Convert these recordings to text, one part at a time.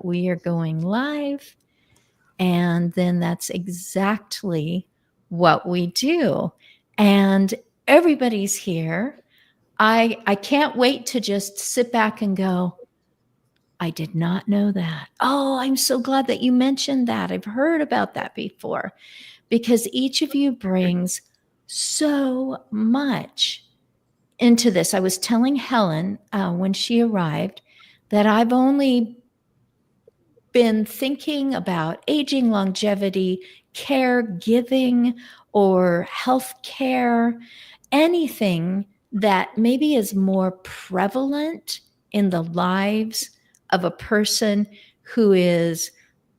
we are going live. And then that's exactly what we do. And everybody's here. I can't wait to just sit back and go, I did not know that. Oh, I'm so glad that you mentioned that. I've heard about that before, because each of you brings so much into this. I was telling Helen when she arrived that I've only been thinking about aging, longevity, caregiving, or health care, anything that maybe is more prevalent in the lives of a person who is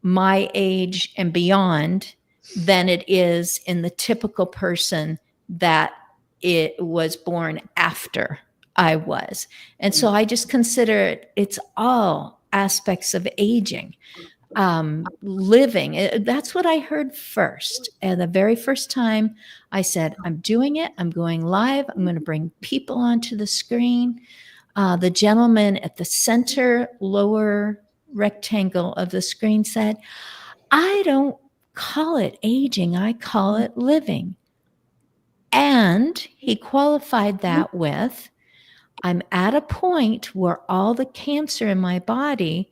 my age and beyond than it is in the typical person that it was born after I was. And so I just consider it's all aspects of aging, living. That's what I heard first. And the very first time I said, I'm doing it, I'm going live, I'm going to bring people onto the screen. The gentleman at the center lower rectangle of the screen said, I don't call it aging, I call it living. And he qualified that with, I'm at a point where all the cancer in my body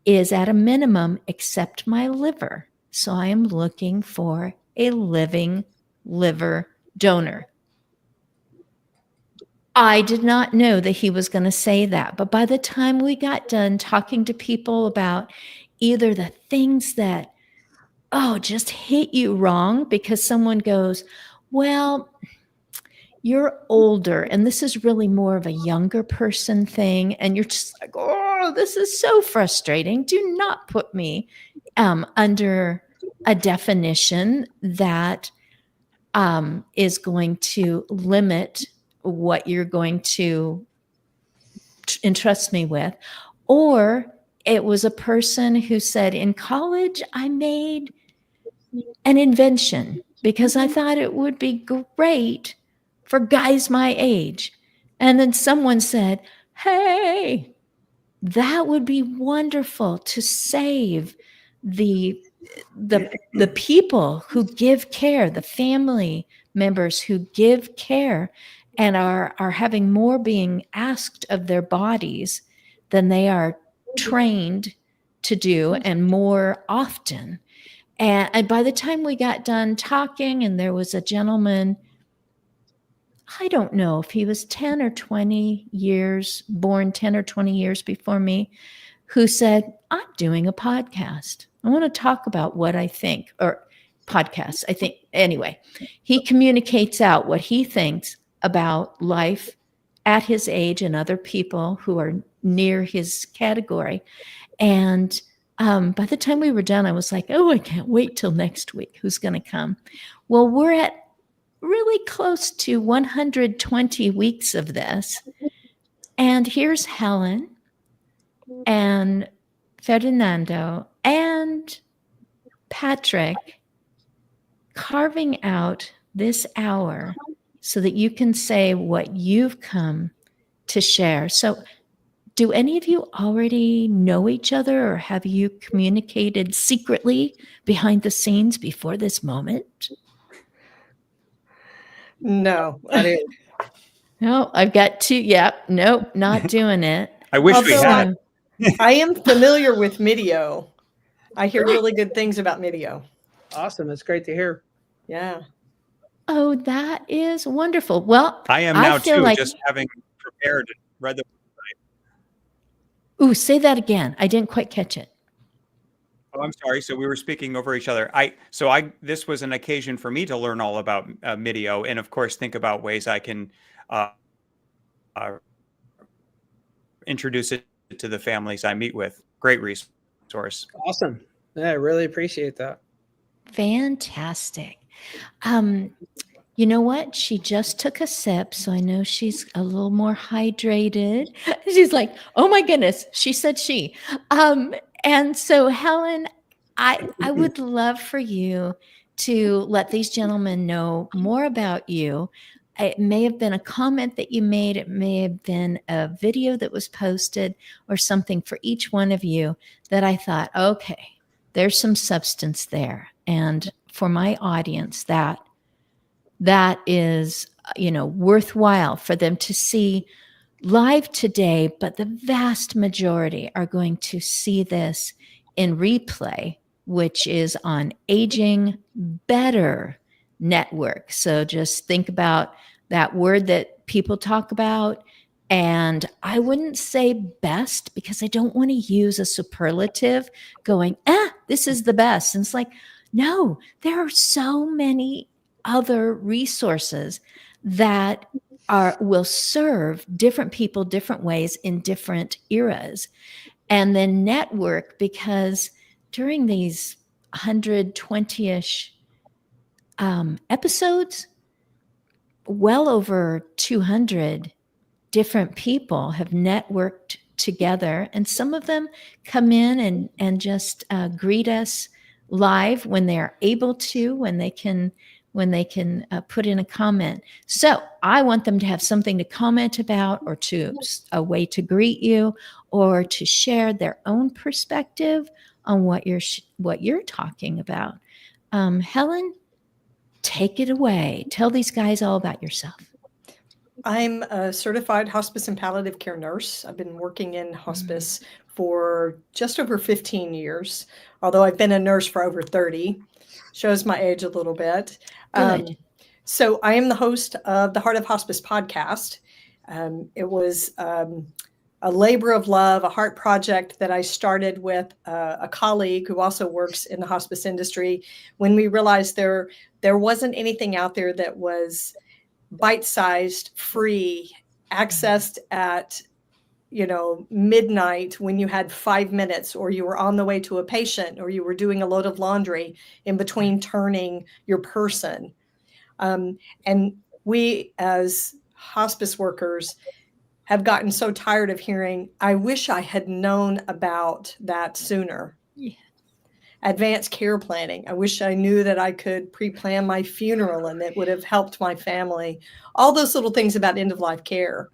is at a minimum except my liver. So I am looking for a living liver donor. I did not know that he was going to say that. But by the time we got done talking to people about either the things that, just hit you wrong because someone goes, well, you're older, and this is really more of a younger person thing. And you're just like, oh, this is so frustrating. Do not put me under a definition that is going to limit what you're going to entrust me with. Or it was a person who said, in college, I made an invention because I thought it would be great for guys my age. And then someone said, hey, that would be wonderful to save the people who give care, the family members who give care and are having more being asked of their bodies than they are trained to do, and more often. And by the time we got done talking, and there was a gentleman, I don't know if he was 10 or 20 years, born 10 or 20 years before me, who said, I'm doing a podcast. I want to talk about what I think, or podcasts, I think. Anyway, he communicates out what he thinks about life at his age and other people who are near his category. And by the time we were done, I was like, oh, I can't wait till next week. Who's going to come? Well, we're at really close to 120 weeks of this. And here's Helen and Ferdinando and Patrick carving out this hour so that you can say what you've come to share. So do any of you already know each other, or have you communicated secretly behind the scenes before this moment? No, I didn't. No, I've got two. Yep. Nope, not doing it. I wish we had. I am familiar with Midio. I hear really good things about Midio. Awesome. That's great to hear. Yeah. Oh, that is wonderful. Well, I am now too, like, just having prepared and read the website. Ooh, say that again. I didn't quite catch it. Oh, I'm sorry. So we were speaking over each other. This was an occasion for me to learn all about Midio, and of course, think about ways I can introduce it to the families I meet with. Great resource. Awesome. Yeah, I really appreciate that. Fantastic. You know what? She just took a sip, so I know she's a little more hydrated. She's like, oh my goodness. She said she. And so, Helen, I would love for you to let these gentlemen know more about you. it may have been a comment that you made, it may have been a video that was posted or something for each one of you that I thought, okay, there's some substance there. And for my audience, that is, worthwhile for them to see live today, but the vast majority are going to see this in replay, which is on Aging Better Network. So just think about that word that people talk about. And I wouldn't say best because I don't want to use a superlative going, this is the best. And it's like, no, there are so many other resources that will serve different people different ways in different eras. And then network, because during these 120-ish episodes, well over 200 different people have networked together, and some of them come in and just greet us live when they're able to, when they can put in a comment. So I want them to have something to comment about, or a way to greet you, or to share their own perspective on what you're talking about. Helen, take it away. Tell these guys all about yourself. I'm a certified hospice and palliative care nurse. I've been working in hospice for just over 15 years, although I've been a nurse for over 30. Shows my age a little bit. Good. So I am the host of the Heart of Hospice podcast. It was a labor of love, a heart project that I started with a colleague who also works in the hospice industry, when we realized there wasn't anything out there that was bite-sized, free, accessed at midnight when you had 5 minutes, or you were on the way to a patient, or you were doing a load of laundry in between turning your person. And we as hospice workers have gotten so tired of hearing, I wish I had known about that sooner. Yeah. Advanced care planning. I wish I knew that I could pre-plan my funeral and it would have helped my family. All those little things about end-of-life care.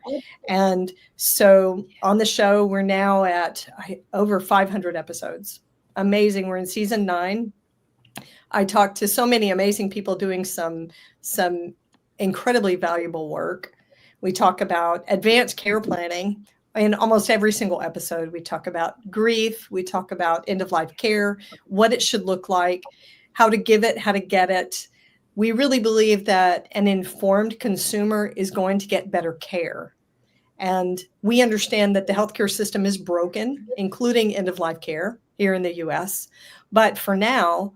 And so on the show, we're now at over 500 episodes. Amazing. We're in season 9. I talked to so many amazing people doing some incredibly valuable work. We talk about advanced care planning. In almost every single episode, we talk about grief. We talk about end-of-life care, what it should look like, how to give it, how to get it. We really believe that an informed consumer is going to get better care. And we understand that the healthcare system is broken, including end-of-life care here in the US. But for now,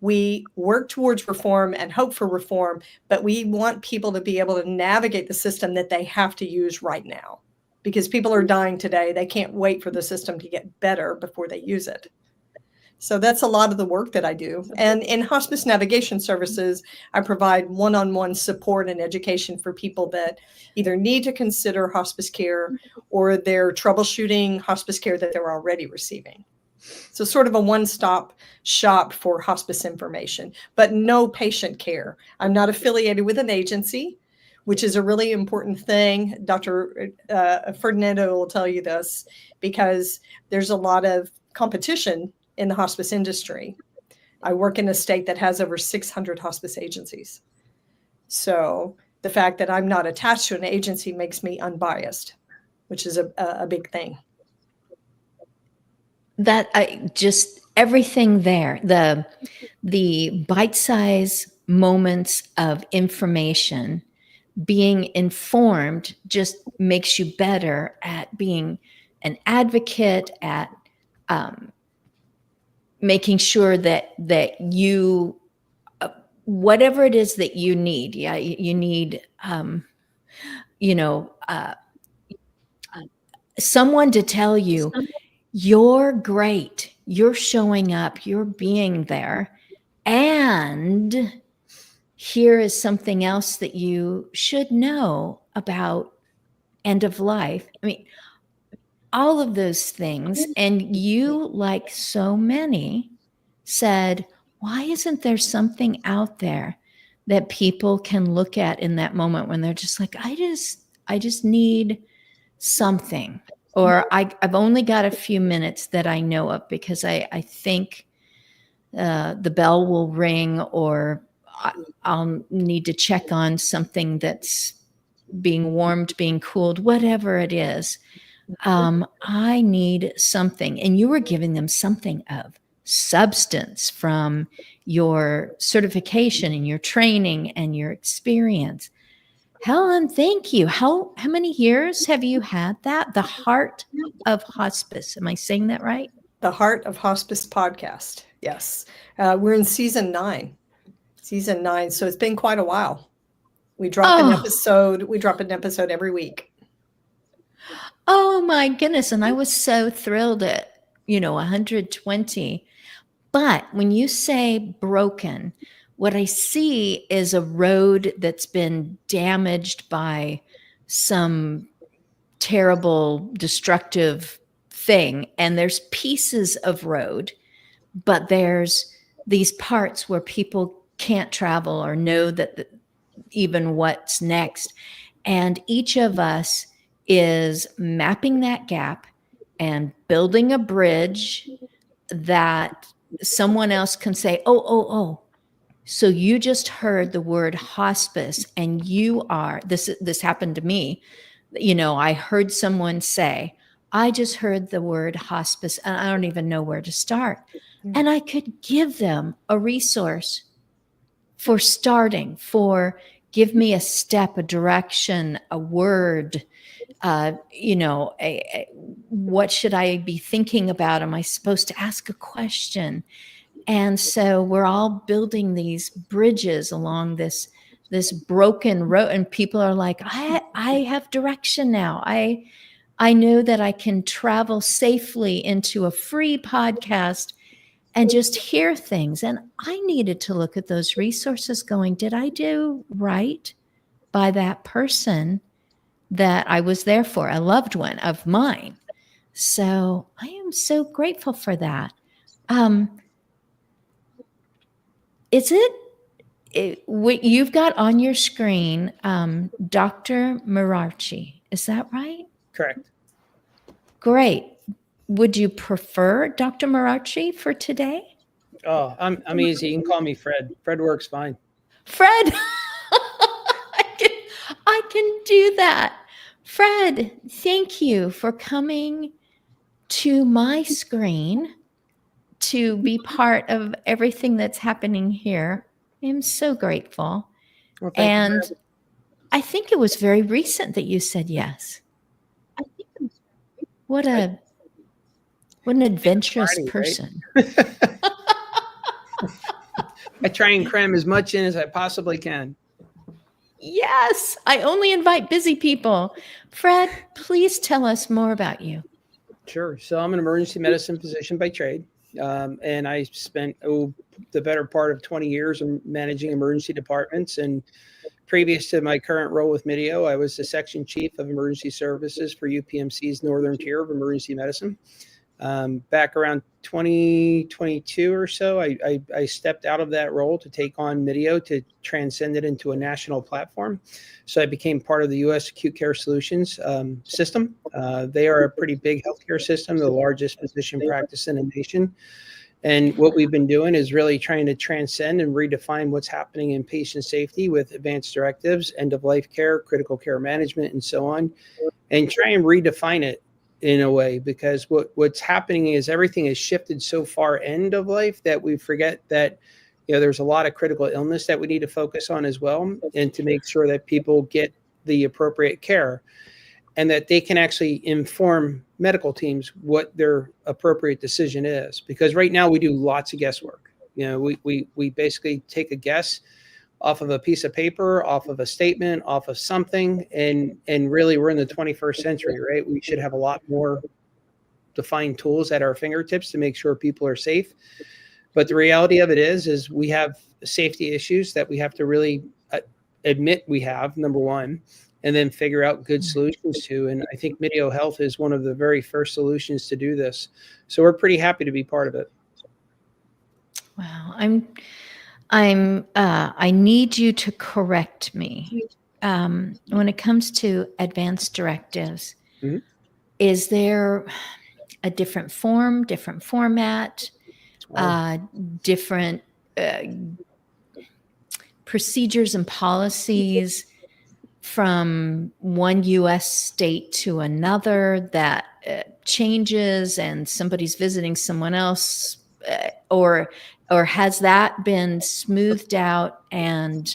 we work towards reform and hope for reform, but we want people to be able to navigate the system that they have to use right now. Because people are dying today. They can't wait for the system to get better before they use it. So that's a lot of the work that I do. And in hospice navigation services, I provide one-on-one support and education for people that either need to consider hospice care or they're troubleshooting hospice care that they're already receiving. So sort of a one-stop shop for hospice information, but no patient care. I'm not affiliated with an agency, which is a really important thing. Dr. Ferdinando will tell you this, because there's a lot of competition in the hospice industry. I work in a state that has over 600 hospice agencies. So the fact that I'm not attached to an agency makes me unbiased, which is a big thing. That just everything there, the bite-sized moments of information, being informed just makes you better at being an advocate, at making sure that you, whatever it is that you need, you need, someone to tell you, you're great, you're showing up, you're being there, and here is something else that you should know about end of life. I mean, all of those things. And you, like so many, said, why isn't there something out there that people can look at in that moment when they're just like, I just need something, or I've only got a few minutes that I know of because I think the bell will ring, or I'll need to check on something that's being warmed, being cooled, whatever it is. I need something. And you were giving them something of substance from your certification and your training and your experience. Helen, thank you. How many years have you had that? The Heart of Hospice. Am I saying that right? The Heart of Hospice podcast. Yes. We're in season 9. Season 9. So it's been quite a while. We drop an episode every week. Oh my goodness. And I was so thrilled at, 120. But when you say broken, what I see is a road that's been damaged by some terrible, destructive thing. And there's pieces of road, but there's these parts where people can't travel or know that even what's next. And each of us is mapping that gap and building a bridge that someone else can say, oh, so you just heard the word hospice, and you are, this happened to me. I heard someone say, I just heard the word hospice and I don't even know where to start. And I could give them a resource for starting, for give me a step, a direction, a word, what should I be thinking about? Am I supposed to ask a question? And so we're all building these bridges along this broken road, and people are like, I have direction now. I know that I can travel safely into a free podcast and just hear things. And I needed to look at those resources going, did I do right by that person that I was there for, a loved one of mine? So I am so grateful for that. Is it what you've got on your screen, Dr. Marachi? Is that right? Correct. Great. Would you prefer Dr. Marachi for today? Oh, I'm easy. You can call me Fred. Fred works fine. Fred, I can do that. Fred, thank you for coming to my screen to be part of everything that's happening here. I'm so grateful. Well, thank you, And Fred. I think it was very recent that you said yes. What an adventurous Friday, right? person. I try and cram as much in as I possibly can. Yes, I only invite busy people. Fred, please tell us more about you. Sure. So I'm an emergency medicine physician by trade. And I spent the better part of 20 years in managing emergency departments. And previous to my current role with MIDIO, I was the section chief of emergency services for UPMC's Northern Tier of Emergency Medicine. Back around 2022 or so, I stepped out of that role to take on MIDIO to transcend it into a national platform. So I became part of the U.S. Acute Care Solutions system. They are a pretty big healthcare system, the largest physician practice in the nation. And what we've been doing is really trying to transcend and redefine what's happening in patient safety with advanced directives, end-of-life care, critical care management, and so on, and try and redefine it in a way, because what's happening is everything has shifted so far end of life that we forget that there's a lot of critical illness that we need to focus on as well, and to make sure that people get the appropriate care and that they can actually inform medical teams what their appropriate decision is. Because right now we do lots of guesswork. We basically take a guess off of a piece of paper, off of a statement, off of something, and really we're in the 21st century, right? We should have a lot more defined tools at our fingertips to make sure people are safe. But the reality of it is we have safety issues that we have to really admit we have, number one, and then figure out good solutions to. And I think MIDIO Health is one of the very first solutions to do this. So we're pretty happy to be part of it. Wow. I need you to correct me. When it comes to advanced directives, Mhm. is there a different form, different format, different uh, procedures and policies from one US state to another that changes and somebody's visiting someone else, or has that been smoothed out and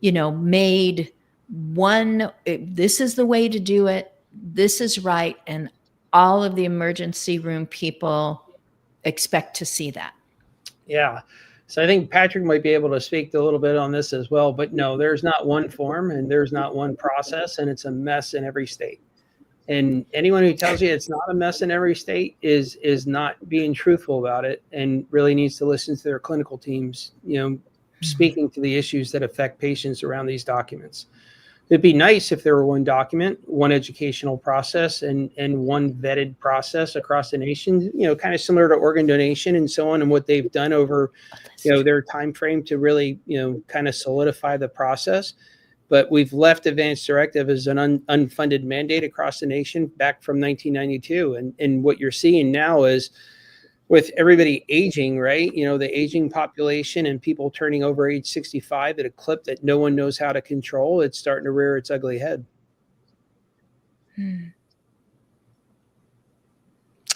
made one, this is the way to do it, this is right, and all of the emergency room people expect to see that? Yeah. So I think Patrick might be able to speak a little bit on this as well. But no, there's not one form and there's not one process, and it's a mess in every state. And anyone who tells you it's not a mess in every state is not being truthful about it, and really needs to listen to their clinical teams, speaking to the issues that affect patients around these documents. It'd be nice if there were one document, one educational process, and one vetted process across the nation, kind of similar to organ donation and so on, and what they've done over, their time frame to really, kind of solidify the process. But we've left advanced directive as an unfunded mandate across the nation back from 1992. And what you're seeing now is, with everybody aging, right? The aging population and people turning over age 65 at a clip that no one knows how to control, it's starting to rear its ugly head.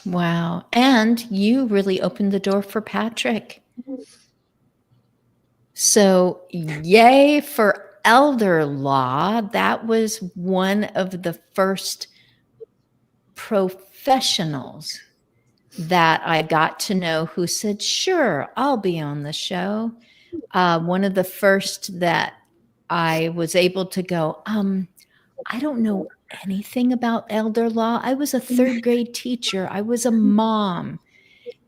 Wow. And you really opened the door for Patrick. So yay for elder law. That was one of the first professionals that I got to know who said, sure, I'll be on the show. One of the first that I was able to go, I don't know anything about elder law. I was a third grade teacher. I was a mom.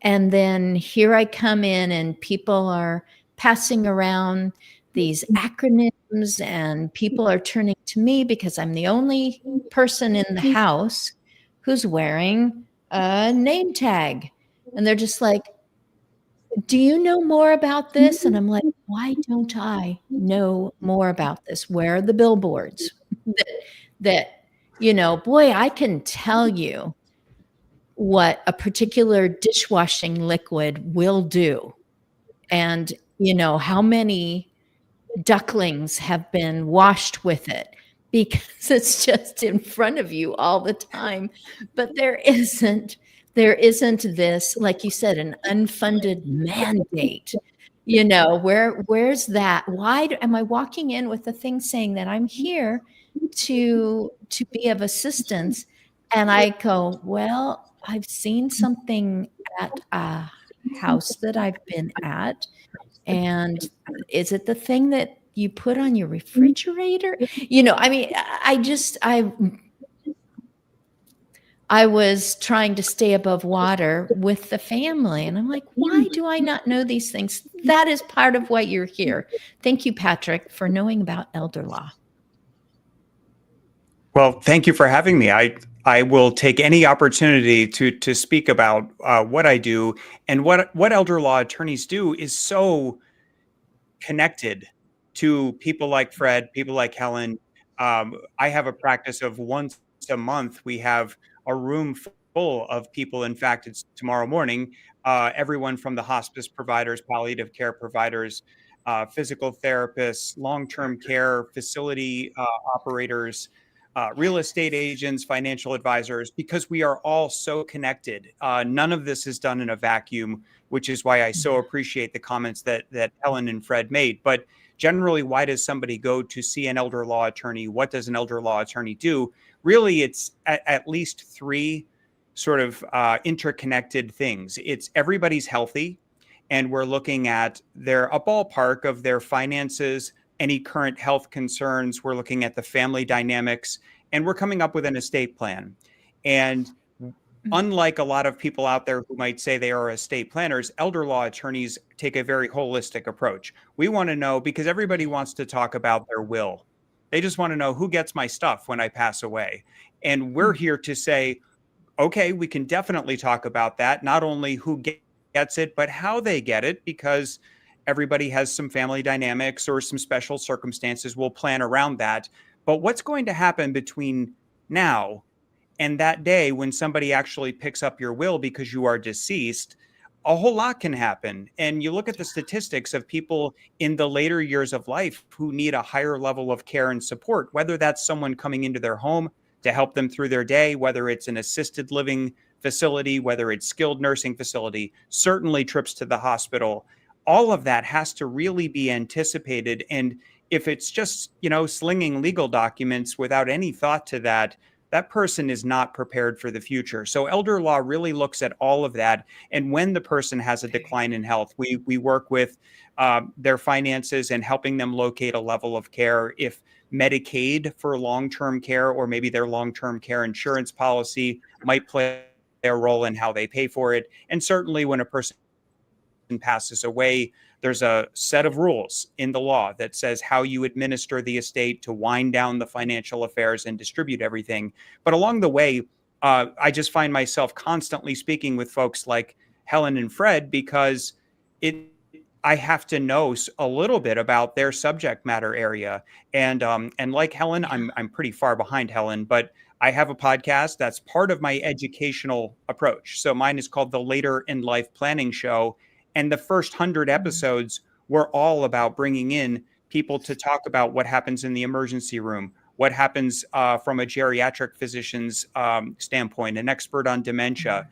And then here I come in and people are passing around these acronyms and people are turning to me because I'm the only person in the house who's wearing a name tag. And they're just like, do you know more about this? And I'm like, why don't I know more about this? Where are the billboards that boy, I can tell you what a particular dishwashing liquid will do. And, how many ducklings have been washed with it, because it's just in front of you all the time. But there isn't this, like you said, an unfunded mandate. Where's that? Why am I walking in with a thing saying that I'm here to be of assistance? And I go, well, I've seen something at a house that I've been at. And is it the thing that you put on your refrigerator? I was trying to stay above water with the family. And I'm like, why do I not know these things? That is part of why you're here. Thank you, Patrick, for knowing about elder law. Well, thank you for having me. I will take any opportunity to speak about what I do, and what elder law attorneys do is so connected to people like Fred, people like Helen. I have a practice of once a month. We have a room full of people. In fact, it's tomorrow morning. Everyone from the hospice providers, palliative care providers, physical therapists, long-term care facility operators, real estate agents, financial advisors, because we are all so connected. None of this is done in a vacuum, which is why I so appreciate the comments that Helen and Fred made. But generally, why does somebody go to see an elder law attorney? What does an elder law attorney do? Really, it's at least three sort of interconnected things. It's everybody's healthy, and we're looking at a ballpark of their finances, any current health concerns. We're looking at the family dynamics, and we're coming up with an estate plan. And unlike a lot of people out there who might say they are estate planners, elder law attorneys take a very holistic approach. We want to know, because everybody wants to talk about their will. They just want to know who gets my stuff when I pass away. And we're here to say, okay, we can definitely talk about that. Not only who gets it, but how they get it, because everybody has some family dynamics or some special circumstances. We'll plan around that. But what's going to happen between now and that day when somebody actually picks up your will because you are deceased? A whole lot can happen. And you look at the statistics of people in the later years of life who need a higher level of care and support, whether that's someone coming into their home to help them through their day, whether it's an assisted living facility, whether it's skilled nursing facility, certainly trips to the hospital. All of that has to really be anticipated. And if it's just, slinging legal documents without any thought to that, that person is not prepared for the future. So elder law really looks at all of that. And when the person has a decline in health, we work with their finances and helping them locate a level of care. If Medicaid for long-term care, or maybe their long-term care insurance policy, might play a role in how they pay for it. And certainly when a person passes away, there's a set of rules in the law that says how you administer the estate to wind down the financial affairs and distribute everything. But along the way, I just find myself constantly speaking with folks like Helen and Fred, because I have to know a little bit about their subject matter area. And like Helen, I'm pretty far behind Helen, but I have a podcast that's part of my educational approach. So mine is called the Later in Life Planning Show. And the first 100 episodes were all about bringing in people to talk about what happens in the emergency room, what happens from a geriatric physician's standpoint, an expert on dementia,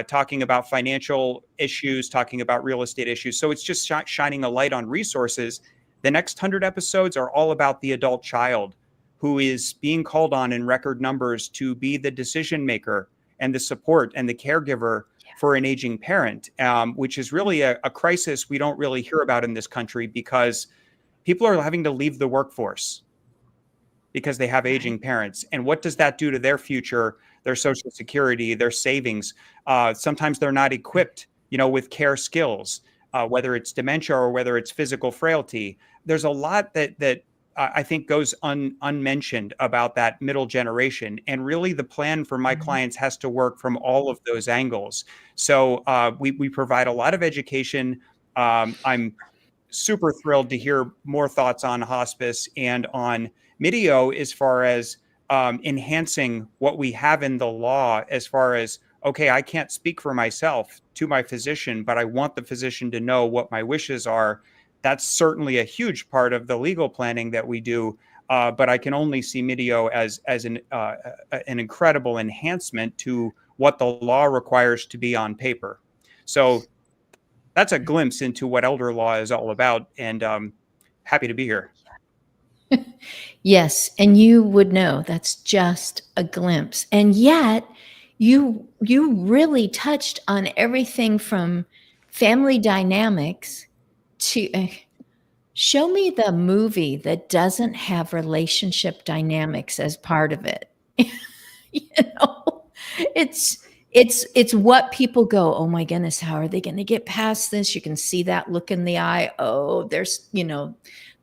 talking about financial issues, talking about real estate issues. So it's just shining a light on resources. The next 100 episodes are all about the adult child who is being called on in record numbers to be the decision maker and the support and the caregiver for an aging parent, which is really a crisis we don't really hear about in this country, because people are having to leave the workforce because they have aging parents. And what does that do to their future, their Social Security, their savings? Sometimes they're not equipped, with care skills, whether it's dementia or whether it's physical frailty. There's a lot that I think goes unmentioned about that middle generation. And really the plan for my clients has to work from all of those angles. So we provide a lot of education. I'm super thrilled to hear more thoughts on hospice and on Mideo as far as enhancing what we have in the law, as far as, okay, I can't speak for myself to my physician, but I want the physician to know what my wishes are. That's certainly a huge part of the legal planning that we do, but I can only see Mideo as an incredible enhancement to what the law requires to be on paper. So that's a glimpse into what elder law is all about, and happy to be here. Yes, and you would know that's just a glimpse. And yet you really touched on everything from family dynamics to show me the movie that doesn't have relationship dynamics as part of it. It's what people go, oh my goodness, how are they going to get past this? You can see that look in the eye. Oh, there's,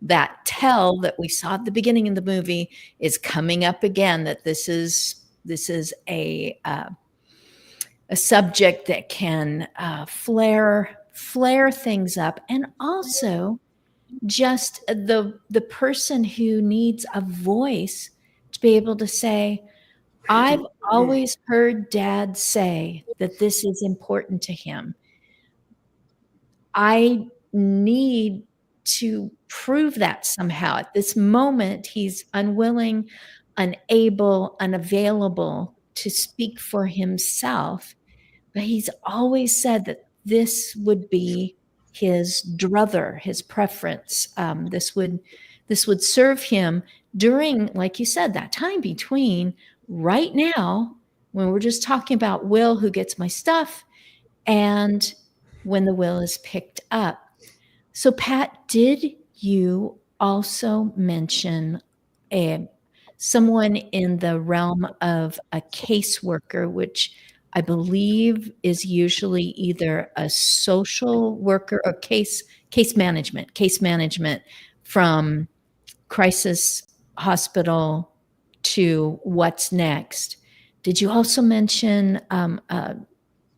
that tell that we saw at the beginning of the movie is coming up again, that this is a subject that can flare things up. And also just the person who needs a voice to be able to say, I've always heard Dad say that this is important to him. I need to prove that somehow. At this moment, he's unwilling, unable, unavailable to speak for himself. But he's always said that this would be his druther, his preference. This would serve him during, like you said, that time between right now, when we're just talking about Will, who gets my stuff, and when the will is picked up. So, Pat, did you also mention someone in the realm of a caseworker, which I believe is usually either a social worker or case management from crisis hospital to what's next? Did you also mention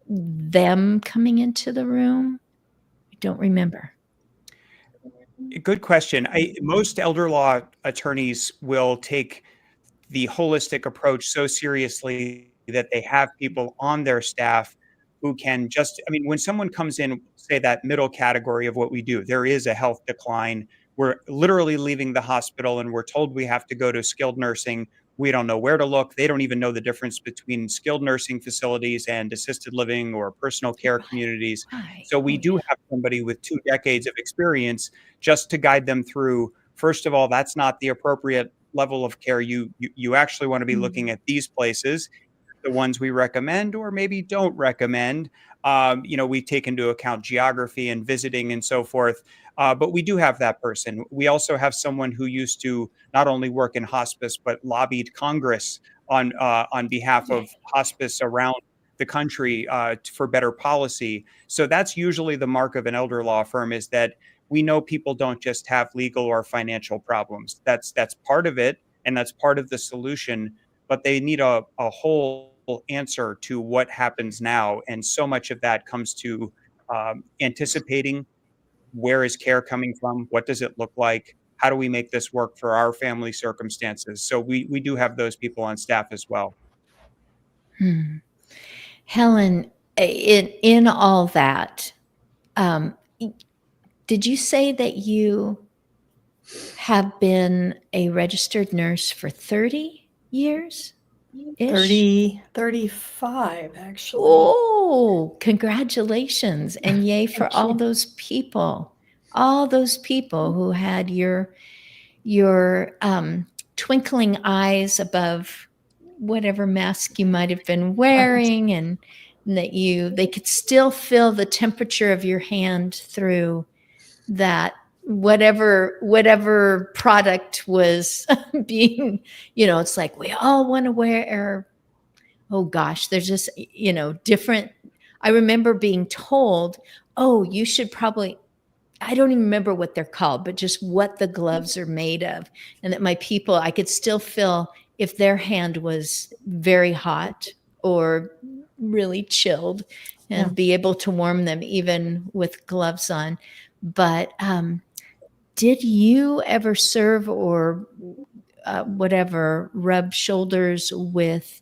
them coming into the room? I don't remember. Good question. Most elder law attorneys will take the holistic approach so seriously that they have people on their staff who can just, I mean, when someone comes in, say that middle category of what we do, there is a health decline. We're literally leaving the hospital and we're told we have to go to skilled nursing. We don't know where to look. They don't even know the difference between skilled nursing facilities and assisted living or personal care communities. Right. So we do have somebody with 2 decades of experience just to guide them through. First of all, that's not the appropriate level of care. You actually want to be looking at these places, the ones we recommend or maybe don't recommend. We take into account geography and visiting and so forth. But we do have that person. We also have someone who used to not only work in hospice, but lobbied Congress on behalf of hospice around the country for better policy. So that's usually the mark of an elder law firm, is that we know people don't just have legal or financial problems. That's part of it, and that's part of the solution, but they need a whole answer to what happens now. And so much of that comes to anticipating, where is care coming from? What does it look like? How do we make this work for our family circumstances? So we do have those people on staff as well. Helen, in all that, did you say that you have been a registered nurse for 30 years? 35, actually. Oh, congratulations. And yay for Thank all you. those people who had your twinkling eyes above whatever mask you might have been wearing, and that they could still feel the temperature of your hand through that whatever product was being, it's like we all want to wear, oh gosh, there's just, different. I remember being told, oh, you should probably, I don't even remember what they're called, but just what the gloves are made of. And that my people, I could still feel if their hand was very hot or really chilled, and be able to warm them even with gloves on. But did you ever serve or rub shoulders with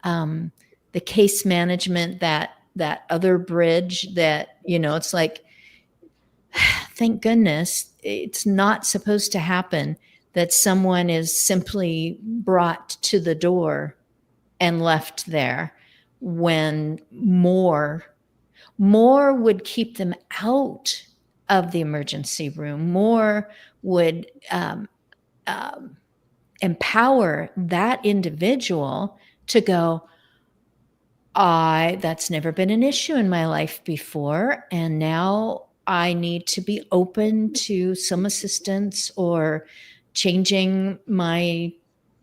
the case management, that other bridge that, it's like, thank goodness it's not supposed to happen, that someone is simply brought to the door and left there, when more would keep them out of the emergency room, more would empower that individual to go, that's never been an issue in my life before, and now I need to be open to some assistance or changing my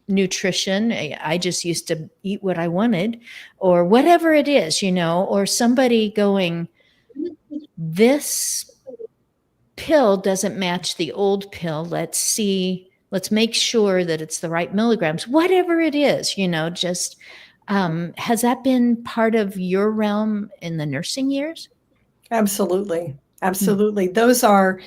nutrition. I just used to eat what I wanted, or whatever it is, or somebody going, this pill doesn't match the old pill. Let's make sure that it's the right milligrams, whatever it is, just, has that been part of your realm in the nursing years? Absolutely. Absolutely. Those are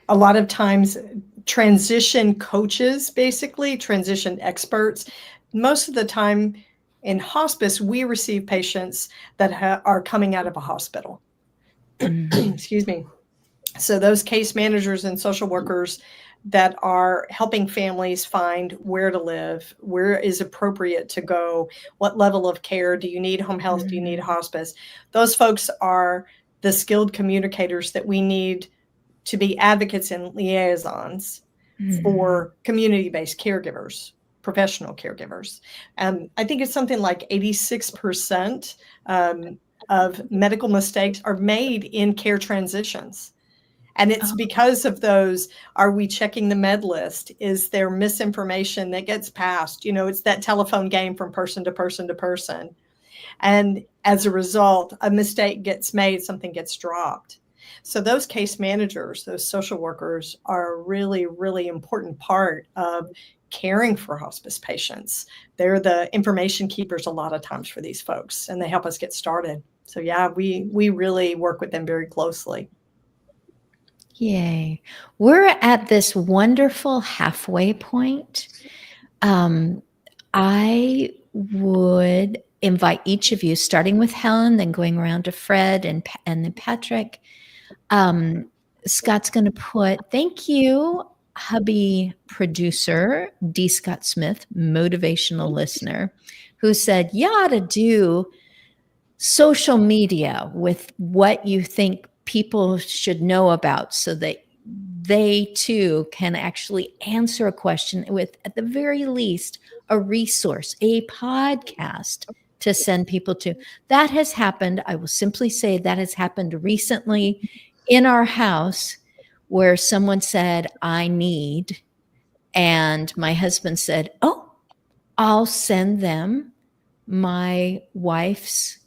a lot of times transition coaches, basically transition experts. Most of the time in hospice, we receive patients that are coming out of a hospital. Excuse me. So those case managers and social workers that are helping families find where to live, where is appropriate to go, what level of care, do you need home health, do you need hospice? Those folks are the skilled communicators that we need to be advocates and liaisons for community-based caregivers, professional caregivers. I think it's something like 86% of medical mistakes are made in care transitions. And it's because of those. Are we checking the med list? Is there misinformation that gets passed? It's that telephone game from person to person to person. And as a result, a mistake gets made, something gets dropped. So those case managers, those social workers, are a really, really important part of caring for hospice patients. They're the information keepers a lot of times for these folks, and they help us get started. So yeah, we really work with them very closely. Yay. We're at this wonderful halfway point. I would invite each of you, starting with Helen, then going around to Fred and then Patrick. Scott's going to put, thank you, hubby producer, D. Scott Smith, motivational listener, who said, you ought to do social media with what you think people should know about so that they too can actually answer a question with, at the very least, a resource, a podcast to send people to. That has happened. I will simply say that has happened recently in our house, where someone said, I need, and my husband said, oh, I'll send them my wife's,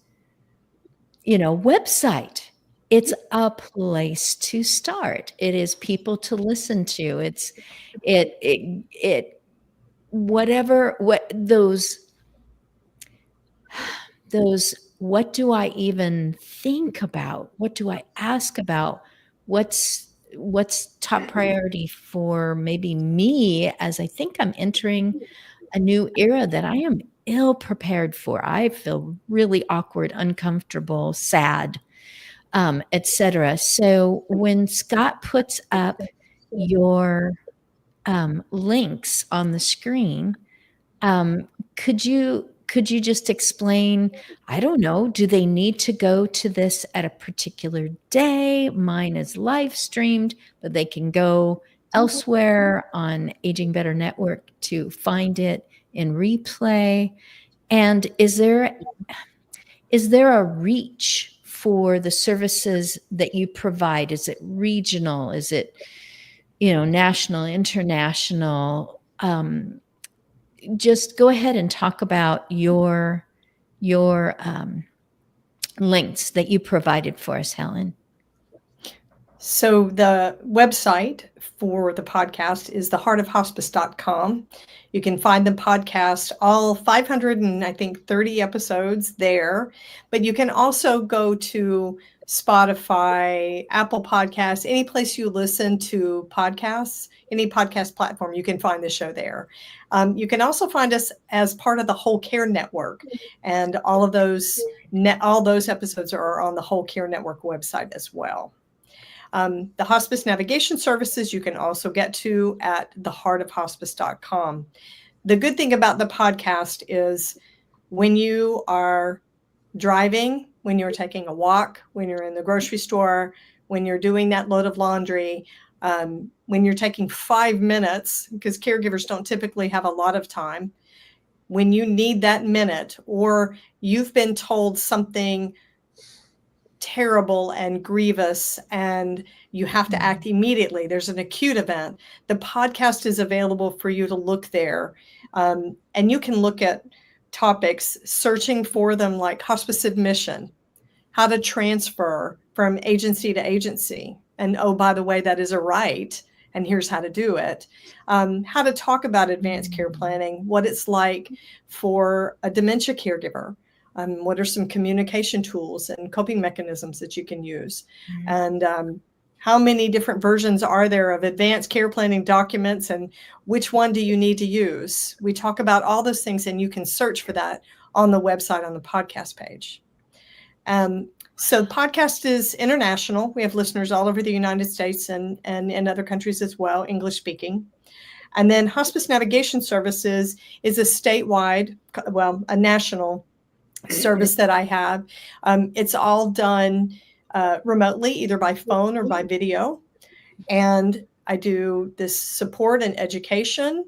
website. It's a place to start. It is people to listen to. It's whatever, what those, what do I even think about? What do I ask about? What's top priority for maybe me, as I think I'm entering a new era that I am ill prepared for. I feel really awkward, uncomfortable, sad, etc. So when Scott puts up your links on the screen, could you just explain, I don't know, do they need to go to this at a particular day? Mine is live streamed, but they can go elsewhere on Aging Better Network to find it in replay. And is there a reach for the services that you provide? Is it regional? Is it, national, international? Just go ahead and talk about your links that you provided for us, Helen. So the website for the podcast is theheartofhospice.com. You can find the podcast, all 530 episodes there, but you can also go to Spotify, Apple Podcasts, any place you listen to podcasts, any podcast platform, you can find the show there. You can also find us as part of the Whole Care Network, and all of those episodes are on the Whole Care Network website as well. The hospice navigation services you can also get to at theheartofhospice.com. The good thing about the podcast is when you are driving, when you're taking a walk, when you're in the grocery store, when you're doing that load of laundry, when you're taking 5 minutes, because caregivers don't typically have a lot of time, when you need that minute, or you've been told something terrible and grievous and you have to act immediately, there's an acute event, the podcast is available for you to look there. And you can look at topics, searching for them, like hospice admission, how to transfer from agency to agency. And oh, by the way, that is a right, and here's how to do it. How to talk about advanced care planning, what it's like for a dementia caregiver. What are some communication tools and coping mechanisms that you can use? And how many different versions are there of advanced care planning documents, and which one do you need to use? We talk about all those things, and you can search for that on the website on the podcast page. So the podcast is international. We have listeners all over the United States and in other countries as well, English speaking. And then Hospice Navigation Services is a statewide, a national service that I have. It's all done remotely, either by phone or by video. And I do this support and education,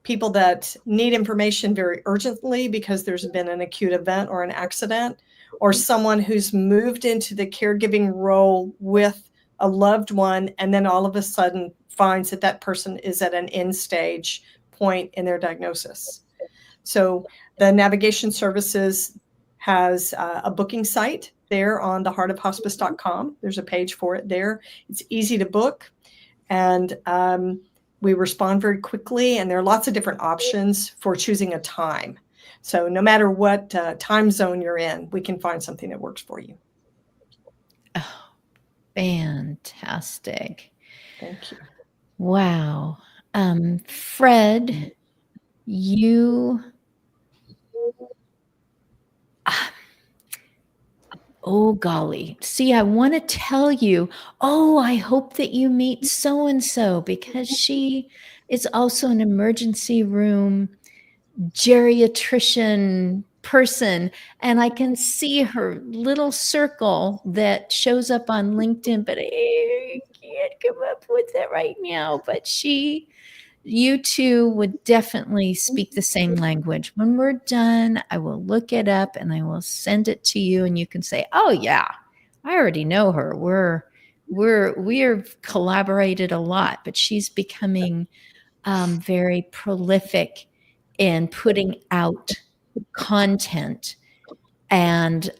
people that need information very urgently because there's been an acute event or an accident, or someone who's moved into the caregiving role with a loved one and then all of a sudden finds that that person is at an end stage point in their diagnosis. So the navigation services has a booking site there on theheartofhospice.com. There's a page for it there. It's easy to book, and we respond very quickly, and there are lots of different options for choosing a time. So no matter what time zone you're in, we can find something that works for you. Oh, fantastic. Thank you. Wow. Fred, you, oh golly. See, I want to tell you, oh, I hope that you meet so-and-so because she is also an emergency room geriatrician person. And I can see her little circle that shows up on LinkedIn, but I can't come up with it right now. But you two would definitely speak the same language. When we're done, I will look it up and I will send it to you, and you can say, "Oh yeah, I already know her. We're collaborated a lot, but she's becoming very prolific in putting out content and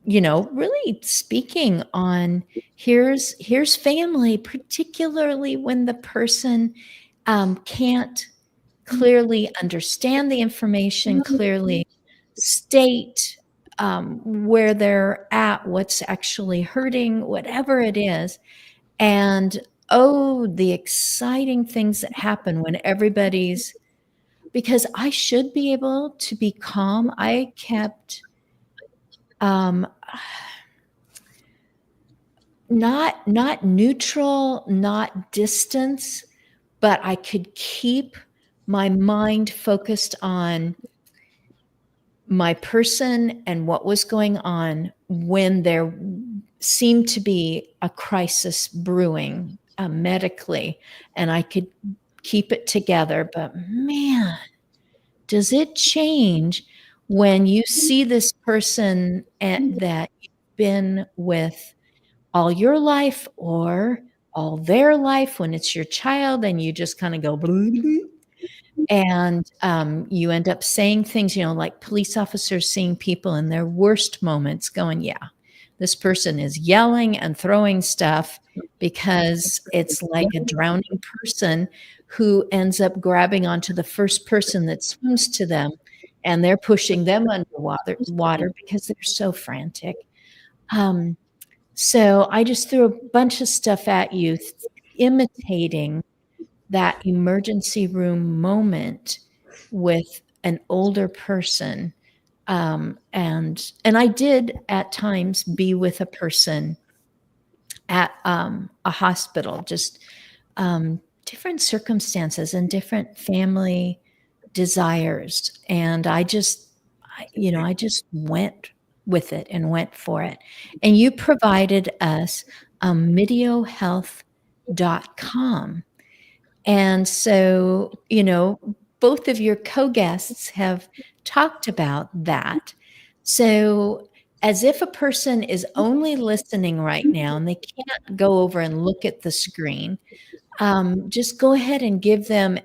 really speaking on here's family, particularly when the person can't clearly understand the information, clearly state where they're at, what's actually hurting, whatever it is. And oh, the exciting things that happen when everybody's, because I should be able to be calm. I kept not neutral, not distance, but I could keep my mind focused on my person and what was going on when there seemed to be a crisis brewing medically, and I could keep it together. But man, does it change when you see this person that you've been with all your life or all their life, when it's your child and you just kind of go blah, blah, blah, and you end up saying things, like police officers seeing people in their worst moments going, yeah, this person is yelling and throwing stuff because it's like a drowning person who ends up grabbing onto the first person that swims to them, and they're pushing them underwater because they're so frantic. So I just threw a bunch of stuff at you, imitating that emergency room moment with an older person. And I did at times be with a person at a hospital, just different circumstances and different family desires. And I just went with it and went for it. And you provided us midiohealth.com. And so, both of your co-guests have talked about that. So as if a person is only listening right now and they can't go over and look at the screen, just go ahead and give them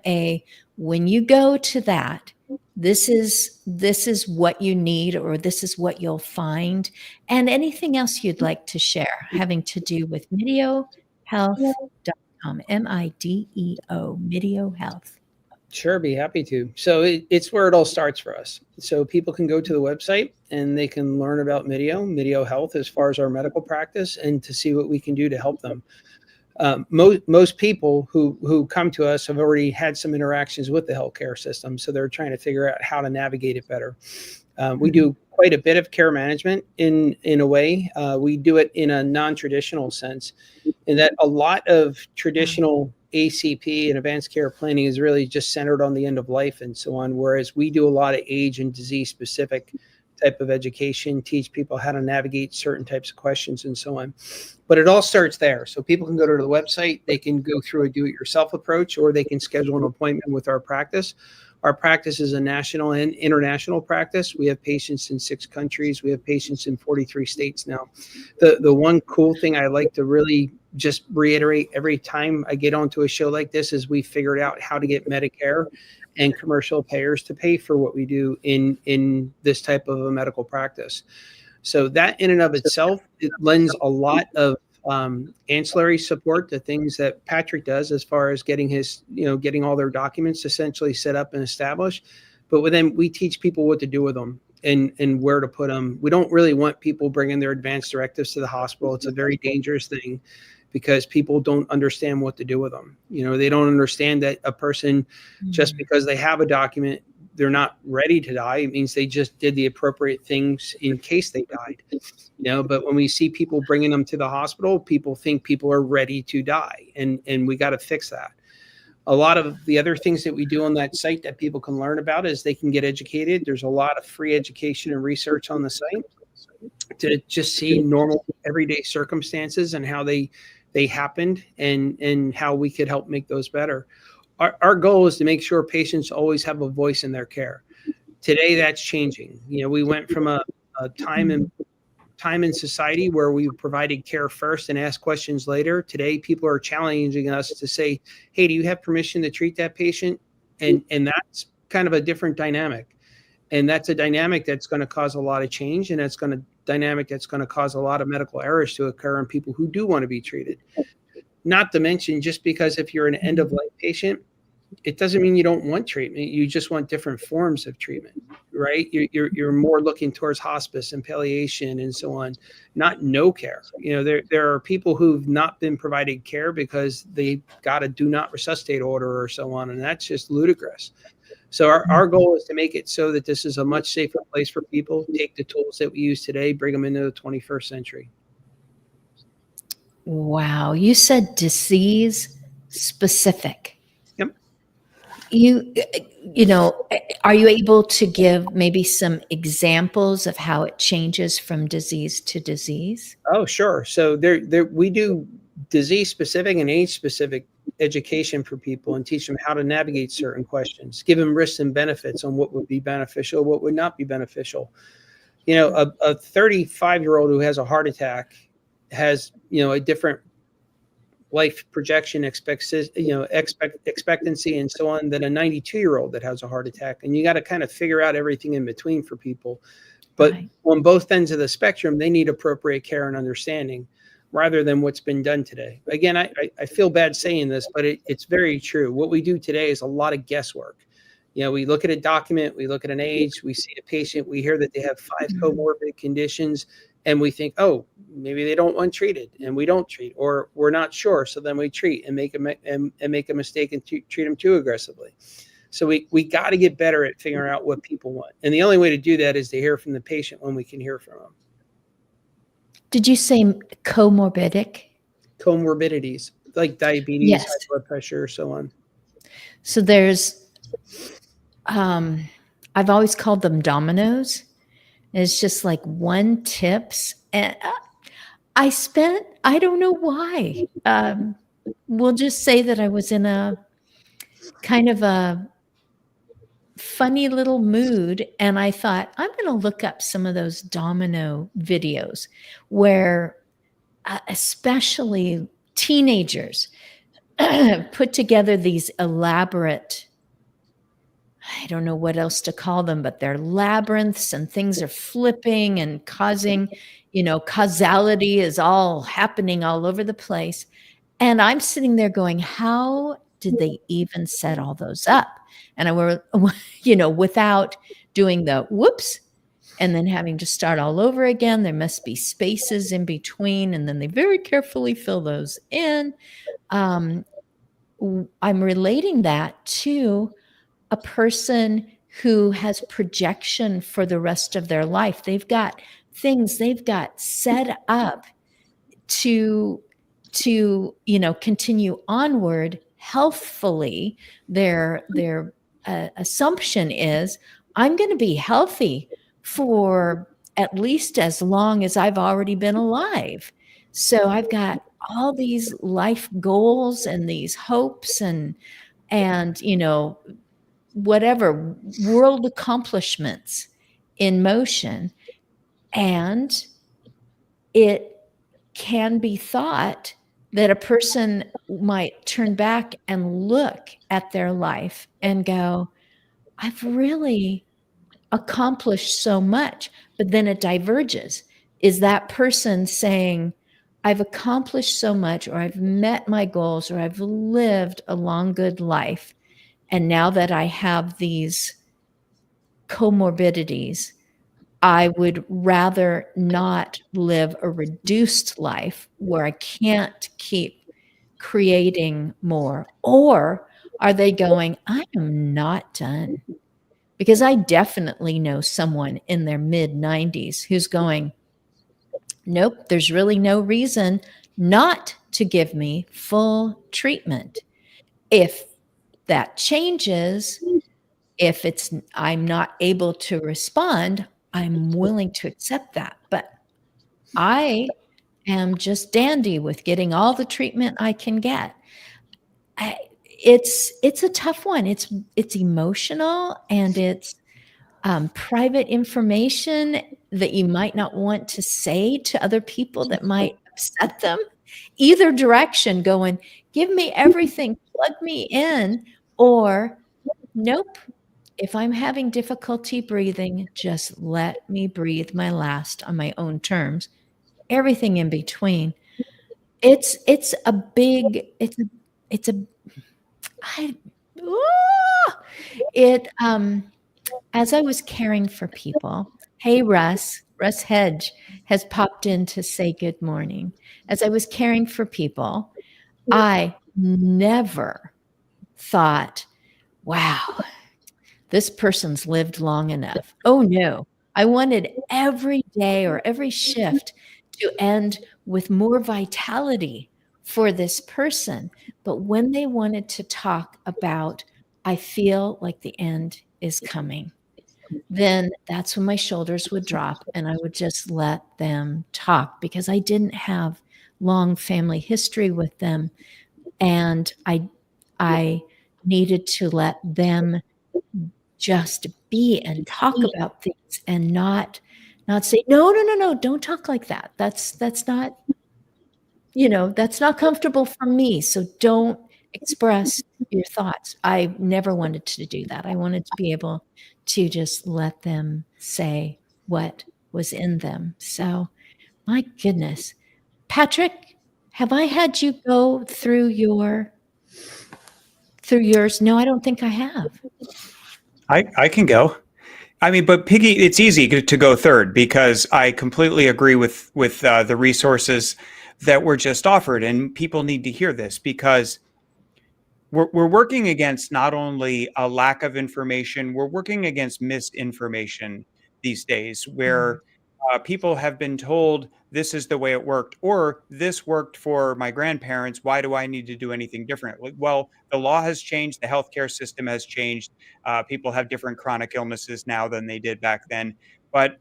when you go to that, this is what you need, or this is what you'll find, and anything else you'd like to share having to do with midiohealth.com, MIDEO, Mideo Health. Sure, be happy to. So it's where it all starts for us. So people can go to the website and they can learn about Mideo Health as far as our medical practice, and to see what we can do to help them. Most people who come to us have already had some interactions with the healthcare system, so they're trying to figure out how to navigate it better. We do quite a bit of care management in a way. We do it in a non-traditional sense, in that a lot of traditional ACP and advanced care planning is really just centered on the end of life and so on, whereas we do a lot of age and disease specific type of education, teach people how to navigate certain types of questions and so on. But it all starts there. So people can go to the website, they can go through a do-it-yourself approach, or they can schedule an appointment with our practice. Our practice is a national and international practice. We have patients in 6 countries. We have patients in 43 states now. The one cool thing I like to really just reiterate every time I get onto a show like this is we figured out how to get Medicare and commercial payers to pay for what we do in this type of a medical practice. So that in and of itself, it lends a lot of ancillary support to things that Patrick does as far as getting getting all their documents essentially set up and established. But then we teach people what to do with them. and where to put them. We don't really want people bringing their advanced directives to the hospital. It's a very dangerous thing because people don't understand what to do with them. They don't understand that a person, just because they have a document, they're not ready to die. It means they just did the appropriate things in case they died. But when we see people bringing them to the hospital, people think people are ready to die, and we got to fix that. A lot of the other things that we do on that site that people can learn about is they can get educated. There's a lot of free education and research on the site to just see normal everyday circumstances and how they happened and how we could help make those better. Our goal is to make sure patients always have a voice in their care. Today, that's changing. We went from a time in society where we provided care first and asked questions later. Today, people are challenging us to say, hey, do you have permission to treat that patient? And that's kind of a different dynamic. And that's a dynamic that's going to cause a lot of change. And that's going to cause a lot of medical errors to occur in people who do want to be treated. Not to mention, just because if you're an end-of-life patient, it doesn't mean you don't want treatment. You just want different forms of treatment, right? You're more looking towards hospice and palliation and so on, not no care. There are people who've not been provided care because they got a do not resuscitate order or so on, and that's just ludicrous. So our goal is to make it so that this is a much safer place for people. Take the tools that we use today, bring them into the 21st century. Wow. You said disease specific. Yep. Are you able to give maybe some examples of how it changes from disease to disease? Oh, sure. So we do disease specific and age specific education for people and teach them how to navigate certain questions, give them risks and benefits on what would be beneficial, what would not be beneficial. A 35-year-old who has a heart attack has, a different life projection expectancy and so on than a 92-year-old that has a heart attack. And you got to kind of figure out everything in between for people. But right. On both ends of the spectrum, they need appropriate care and understanding rather than what's been done today. Again, I feel bad saying this, but it's very true. What we do today is a lot of guesswork. We look at a document, we look at an age, we see a patient, we hear that they have 5 comorbid conditions, and we think, oh, maybe they don't want treated, and we don't treat, or we're not sure, so then we treat and make a mistake and treat them too aggressively. So we got to get better at figuring out what people want, and the only way to do that is to hear from the patient when we can hear from them. Did you say comorbidities, like diabetes, yes, high blood pressure, so on. So there's, I've always called them dominoes. It's just like one tips. And I don't know why. We'll just say that I was in a kind of a funny little mood. And I thought, I'm going to look up some of those domino videos where especially teenagers put together these elaborate, I don't know what else to call them, but they're labyrinths and things are flipping and causing, causality is all happening all over the place. And I'm sitting there going, how did they even set all those up? And I were, without doing the whoops and then having to start all over again, there must be spaces in between. And then they very carefully fill those in. I'm relating that to a person who has projection for the rest of their life. They've got things they've got set up to continue onward healthfully. Their assumption is, I'm going to be healthy for at least as long as I've already been alive. So I've got all these life goals and these hopes and whatever world accomplishments in motion. And it can be thought that a person might turn back and look at their life and go, I've really accomplished so much, but then it diverges. Is that person saying, I've accomplished so much, or I've met my goals, or I've lived a long, good life, and now that I have these comorbidities, I would rather not live a reduced life where I can't keep creating more? Or are they going, I am not done? Because I definitely know someone in their mid 90s who's going, nope, there's really no reason not to give me full treatment. If that changes, if I'm not able to respond, I'm willing to accept that. But I am just dandy with getting all the treatment I can get. It's a tough one. It's emotional, and it's private information that you might not want to say to other people that might upset them. Either direction, going, give me everything, plug me in, or nope. If I'm having difficulty breathing, just let me breathe my last on my own terms. Everything in between. It's a big, it's a I it as I was caring for people. Hey, Russ Hedge has popped in to say good morning. As I was caring for people, I never thought, wow, this person's lived long enough. Oh no, I wanted every day or every shift to end with more vitality for this person. But when they wanted to talk about, I feel like the end is coming, then that's when my shoulders would drop and I would just let them talk, because I didn't have long family history with them. And I needed to let them just be and talk about things, and not say, no, don't talk like that. That's not, that's not comfortable for me. So don't express your thoughts. I never wanted to do that. I wanted to be able to just let them say what was in them. So, my goodness. Patrick, have I had you go through yours? No, I don't think I have. I can go. I mean, but Piggy, it's easy to go third because I completely agree with the resources that were just offered, and people need to hear this because we're working against not only a lack of information, we're working against misinformation these days, where people have been told this is the way it worked, or this worked for my grandparents. Why do I need to do anything different? Well, the law has changed, the healthcare system has changed. People have different chronic illnesses now than they did back then. But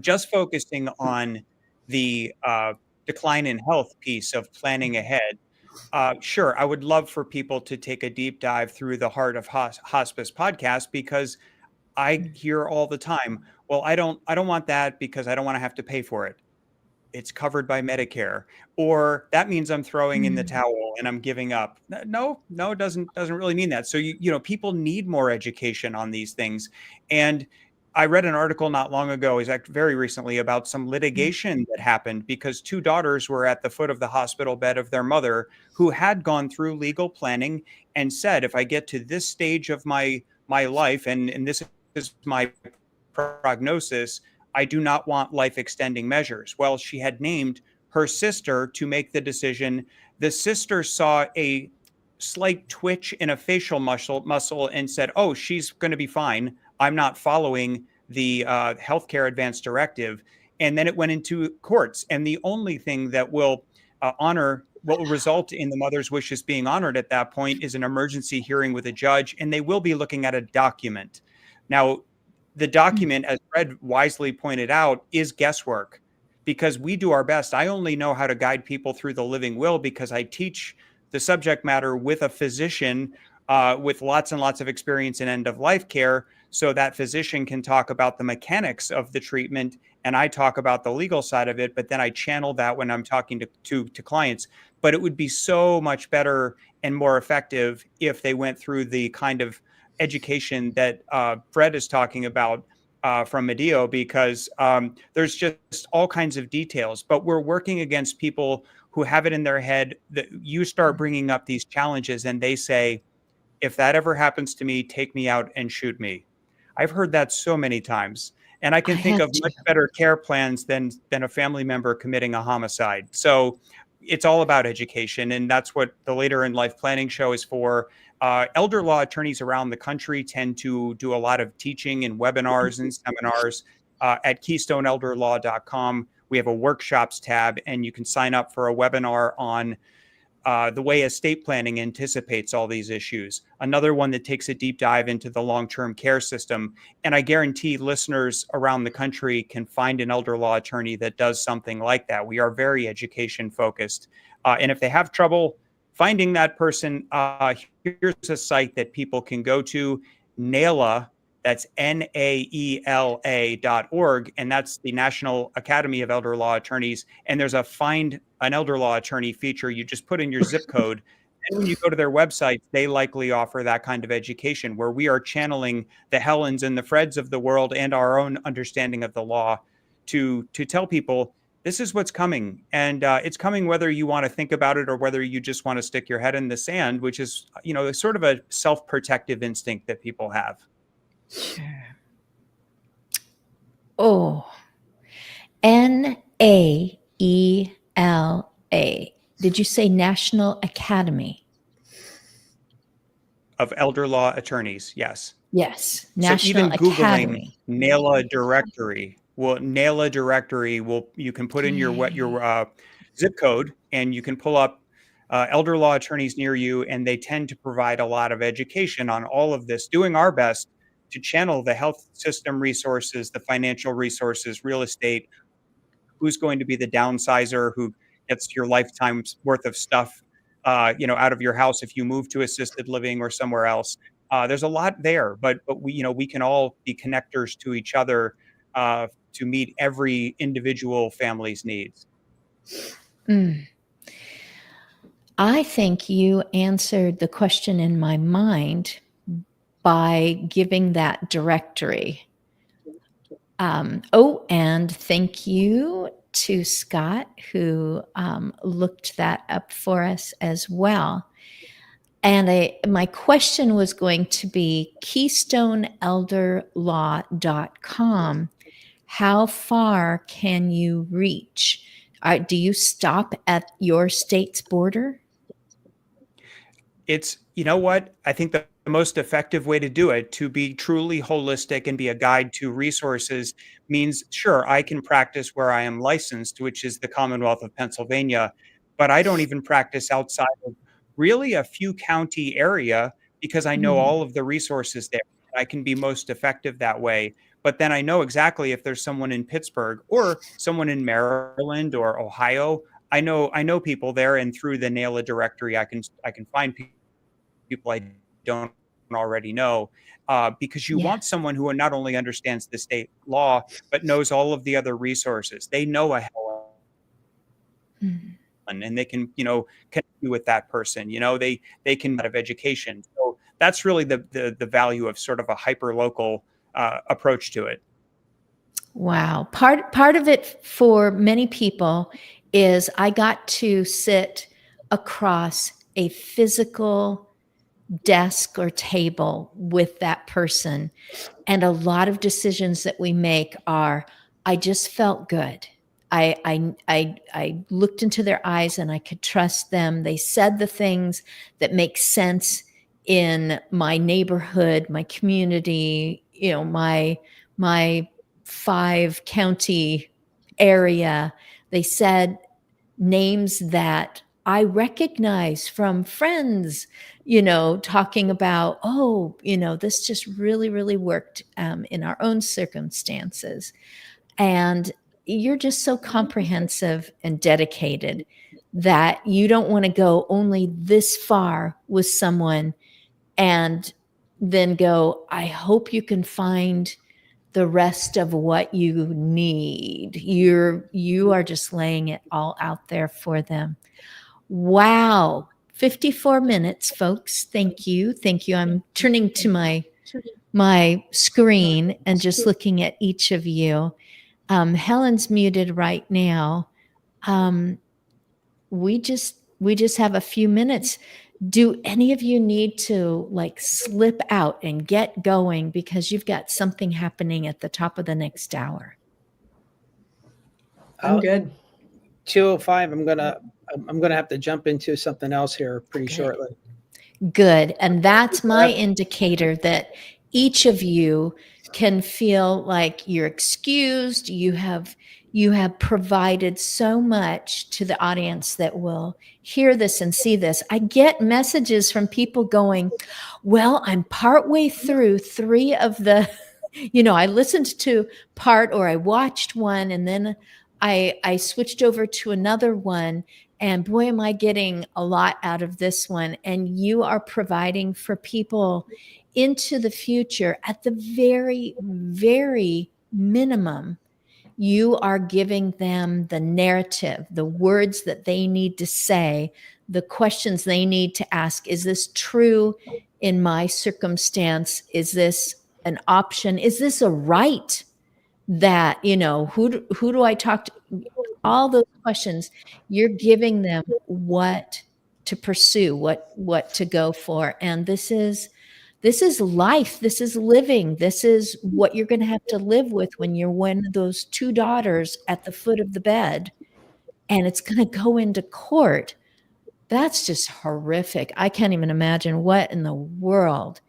just focusing on the decline in health piece of planning ahead. Sure, I would love for people to take a deep dive through the Heart of Hospice podcast, because I hear all the time, well, I don't want that because I don't want to have to pay for it. It's covered by Medicare, or that means I'm throwing in the towel and I'm giving up. No, it doesn't really mean that. So people need more education on these things. And I read an article not long ago, very recently, about some litigation that happened because two daughters were at the foot of the hospital bed of their mother, who had gone through legal planning and said, if I get to this stage of my life and this is my prognosis, I do not want life extending measures. Well, she had named her sister to make the decision. The sister saw a slight twitch in a facial muscle and said, oh, she's going to be fine. I'm not following the healthcare advance directive. And then it went into courts. And the only thing that will what will result in the mother's wishes being honored at that point is an emergency hearing with a judge, and they will be looking at a document. Now, the document, as Fred wisely pointed out, is guesswork, because we do our best. I only know how to guide people through the living will because I teach the subject matter with a physician with lots and lots of experience in end-of-life care, so that physician can talk about the mechanics of the treatment, and I talk about the legal side of it, but then I channel that when I'm talking to clients. But it would be so much better and more effective if they went through the kind of education that Fred is talking about from Medio, because there's just all kinds of details. But we're working against people who have it in their head that you start bringing up these challenges and they say, if that ever happens to me, take me out and shoot me. I've heard that so many times. And I can I think have of to. much better care plans than a family member committing a homicide. So it's all about education, and that's what the Later in Life Planning Show is for. Elder law attorneys around the country tend to do a lot of teaching and webinars and seminars. At KeystoneElderLaw.com, we have a workshops tab, and you can sign up for a webinar on the way estate planning anticipates all these issues. Another one that takes a deep dive into the long-term care system. And I guarantee listeners around the country can find an elder law attorney that does something like that. We are very education focused. And if they have trouble finding that person, here's a site that people can go to, NAELA. That's NAELA.org. And that's the National Academy of Elder Law Attorneys. And there's a Find an Elder Law Attorney feature. You just put in your zip code. And when you go to their website, they likely offer that kind of education where we are channeling the Helens and the Freds of the world and our own understanding of the law to tell people this is what's coming. And it's coming whether you want to think about it or whether you just want to stick your head in the sand, which is, sort of a self-protective instinct that people have. Sure. Oh, NAELA. Did you say National Academy? Of elder law attorneys, yes. Yes, So even National Googling Academy. NAELA directory you can put in your zip code, and you can pull up elder law attorneys near you, and they tend to provide a lot of education on all of this, doing our best to channel the health system resources, the financial resources, real estate, who's going to be the downsizer who gets your lifetime's worth of stuff, out of your house if you move to assisted living or somewhere else. There's a lot there, but we can all be connectors to each other to meet every individual family's needs. Mm. I think you answered the question in my mind by giving that directory. And thank you to Scott, who looked that up for us as well. And my question was going to be KeystoneElderLaw.com. How far can you reach? Do you stop at your state's border? It's, you know what? I think the most effective way to do it, to be truly holistic and be a guide to resources, means, sure, I can practice where I am licensed, which is the Commonwealth of Pennsylvania, but I don't even practice outside of really a few county area because I know all of the resources there. I can be most effective that way. But then I know exactly if there's someone in Pittsburgh or someone in Maryland or Ohio. I know people there, and through the NAELA directory, I can find people I don't already know, because you want someone who not only understands the state law but knows all of the other resources. They know a hell, and they can connect you with that person. They can have education. So that's really the value of sort of a hyper local approach to it. Wow. Part of it for many people is I got to sit across a physical desk or table with that person. And a lot of decisions that we make are, I just felt good. I looked into their eyes and I could trust them. They said the things that make sense in my neighborhood, my community, my 5-county area. They said names that I recognize from friends, talking about, this just really, really worked in our own circumstances. And you're just so comprehensive and dedicated that you don't want to go only this far with someone and then go, I hope you can find the rest of what you need. You are just laying it all out there for them. Wow. 54 minutes, folks. Thank you. I'm turning to my screen and just looking at each of you. Helen's muted right now. We just have a few minutes. Do any of you need to like slip out and get going because you've got something happening at the top of the next hour? I'm good. 2:05. I'm gonna have to jump into something else here pretty shortly. Good. And that's my indicator that each of you can feel like you're excused. You have provided so much to the audience that will hear this and see this. I get messages from people going, well, I'm partway through 3 of the, I listened to part, or I watched one, and then I switched over to another one. And boy, am I getting a lot out of this one. And you are providing for people into the future at the very, very minimum. You are giving them the narrative, the words that they need to say, the questions they need to ask. Is this true in my circumstance? Is this an option? Is this a right that, who do I talk to? All those questions, you're giving them what to pursue, what to go for. And this is life. This is living. This is what you're going to have to live with when you're one of those 2 daughters at the foot of the bed, and it's going to go into court. That's just horrific. I can't even imagine what in the world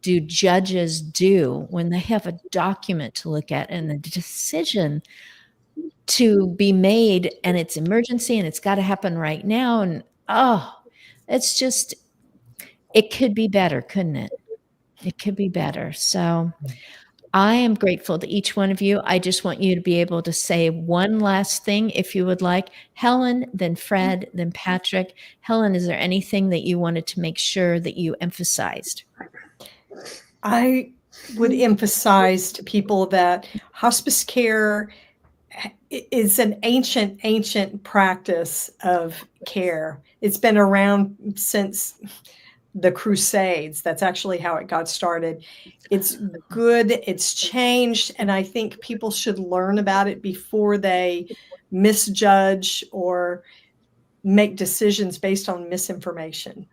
do judges do when they have a document to look at and a decision to be made, and it's emergency and it's got to happen right now. And it's just, it could be better, couldn't it? It could be better. So I am grateful to each one of you. I just want you to be able to say one last thing if you would like. Helen, then Fred, then Patrick. Helen, is there anything that you wanted to make sure that you emphasized? I would emphasize to people that hospice care is an ancient practice of care. It's been around since the Crusades. That's actually how it got started. It's good. It's changed. And I think people should learn about it before they misjudge or make decisions based on misinformation.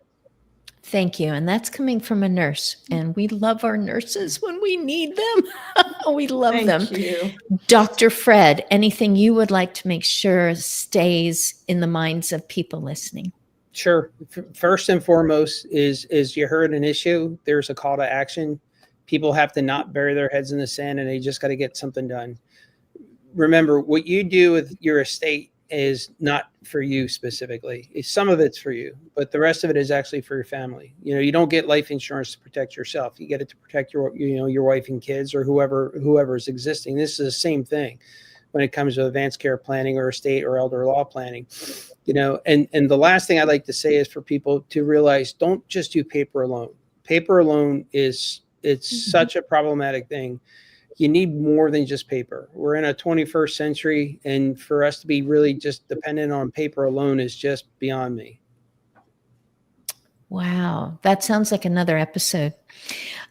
Thank you. And that's coming from a nurse. And we love our nurses when we need them. We love them. Thank you. Dr. Fred, anything you would like to make sure stays in the minds of people listening? Sure. First and foremost is you heard an issue, there's a call to action. People have to not bury their heads in the sand, and they just got to get something done. Remember, what you do with your estate is not for you specifically. Some of it's for you, but the rest of it is actually for your family. You don't get life insurance to protect yourself. You get it to protect your wife and kids, or whoever is existing. This is the same thing when it comes to advanced care planning or estate or elder law planning. And the last thing I'd like to say is for people to realize, don't just do paper alone. Paper alone it's such a problematic thing. You need more than just paper. We're in a 21st century, and for us to be really just dependent on paper alone is just beyond me. Wow. That sounds like another episode.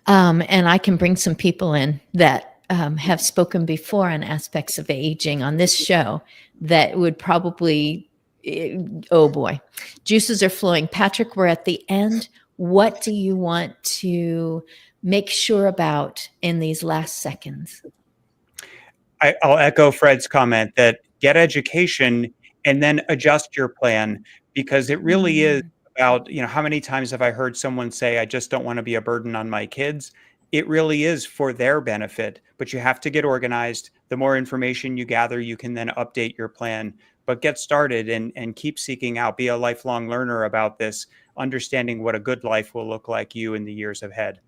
And I can bring some people in that have spoken before on aspects of aging on this show that would probably, oh boy, juices are flowing. Patrick, we're at the end. What do you want to make sure about in these last seconds? I'll echo Fred's comment that get education and then adjust your plan, because it really is about, how many times have I heard someone say, I just don't want to be a burden on my kids? It really is for their benefit, but you have to get organized. The more information you gather, you can then update your plan, but get started and keep seeking out, be a lifelong learner about this, understanding what a good life will look like you in the years ahead.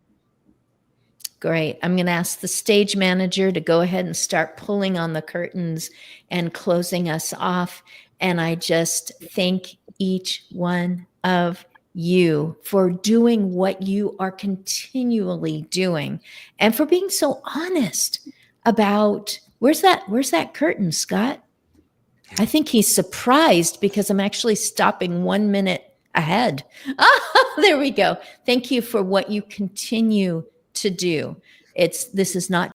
Great. I'm going to ask the stage manager to go ahead and start pulling on the curtains and closing us off. And I just thank each one of you for doing what you are continually doing, and for being so honest about where's that curtain, Scott? I think he's surprised because I'm actually stopping 1 minute ahead. There we go. Thank you for what you continue to do. This is not